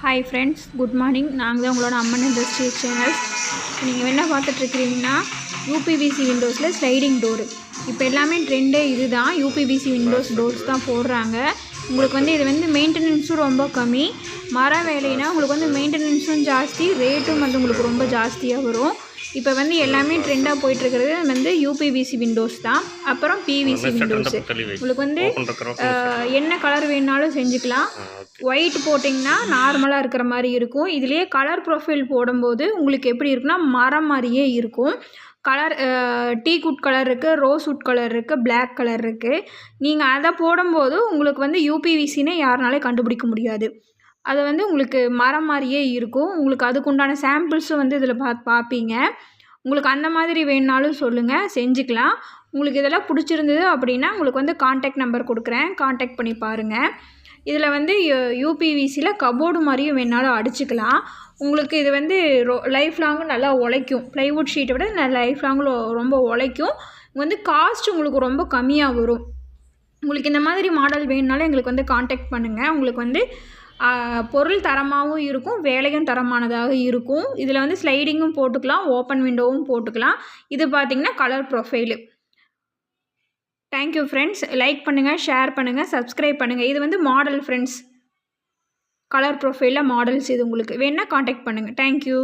Hi friends, good morning. நாங்கள் தான் உங்களோட அம்மன் இண்டஸ்ட்ரி சேனல்ஸ். நீங்கள் என்ன பார்த்துட்ருக்கிறீங்கன்னா யூபிவிசி விண்டோஸில் ஸ்லைடிங் டோரு. இப்போ எல்லாமே ட்ரெண்டே இது தான். யூபிவிசி டோர்ஸ் தான் போடுறாங்க. உங்களுக்கு இது மெயின்டெனன்ஸும் ரொம்ப கம்மி. மர வேலைனா உங்களுக்கு மெயின்டெனன்ஸும் ஜாஸ்தி, ரேட்டும் உங்களுக்கு ரொம்ப ஜாஸ்தியாக வரும். இப்போ எல்லாமே ட்ரெண்டாக போயிட்டுருக்கிறது யூபிவிசி விண்டோஸ் தான். அப்புறம் பிவிசி விண்டோஸு. உங்களுக்கு என்ன கலர் வேணுனாலும் செஞ்சுக்கலாம். ஒயிட் போட்டிங்கன்னா நார்மலாக இருக்கிற மாதிரி இருக்கும். இதுலேயே கலர் ப்ரொஃபைல் போடும்போது உங்களுக்கு எப்படி இருக்குன்னா மரம் மாதிரியே இருக்கும். கலர் டீக்குட் கலர் இருக்குது, ரோஸ்வுட் கலர் இருக்குது, பிளாக் கலர் இருக்குது. நீங்கள் அதை போடும்போது உங்களுக்கு யூபிவிசின்னு யாருனாலே கண்டுபிடிக்க முடியாது. அது உங்களுக்கு மரம் மாதிரியே இருக்கும். உங்களுக்கு அதுக்குண்டான சாம்பிள்ஸும் இதில் பார்ப்பீங்க. உங்களுக்கு அந்த மாதிரி வேணுனாலும் சொல்லுங்கள், செஞ்சுக்கலாம். உங்களுக்கு இதெல்லாம் பிடிச்சிருந்தது அப்படின்னா உங்களுக்கு கான்டாக்ட் நம்பர் கொடுக்குறேன், கான்டாக்ட் பண்ணி பாருங்கள். இதில் யூபிவிசியில் கபோர்டு மாதிரியும் வேணாலும் அடிச்சுக்கலாம். உங்களுக்கு இது லைஃப் லாங்கும் நல்லா உழைக்கும். ப்ளைவுட் ஷீட்டை விட லைஃப் லாங்கில் ரொம்ப உழைக்கும். காஸ்ட் உங்களுக்கு ரொம்ப கம்மியாக வரும். உங்களுக்கு இந்த மாதிரி மாடல் வேணுனாலும் எங்களுக்கு கான்டாக்ட் பண்ணுங்கள். உங்களுக்கு பொருள் தரமாகவும் இருக்கும், வேலையும் தரமானதாக இருக்கும். இதில் ஸ்லைடிங்கும் போட்டுக்கலாம், ஓப்பன் விண்டோவும் போட்டுக்கலாம். இது பார்த்திங்கன்னா colour profile. Thank you friends. Like பண்ணுங்கள், ஷேர் பண்ணுங்கள், சப்ஸ்கிரைப் பண்ணுங்கள். இது மாடல் ஃப்ரெண்ட்ஸ், கலர் ப்ரொஃபைலில் மாடல்ஸ். இது உங்களுக்கு வேணால் கான்டாக்ட் பண்ணுங்கள். தேங்க்யூ.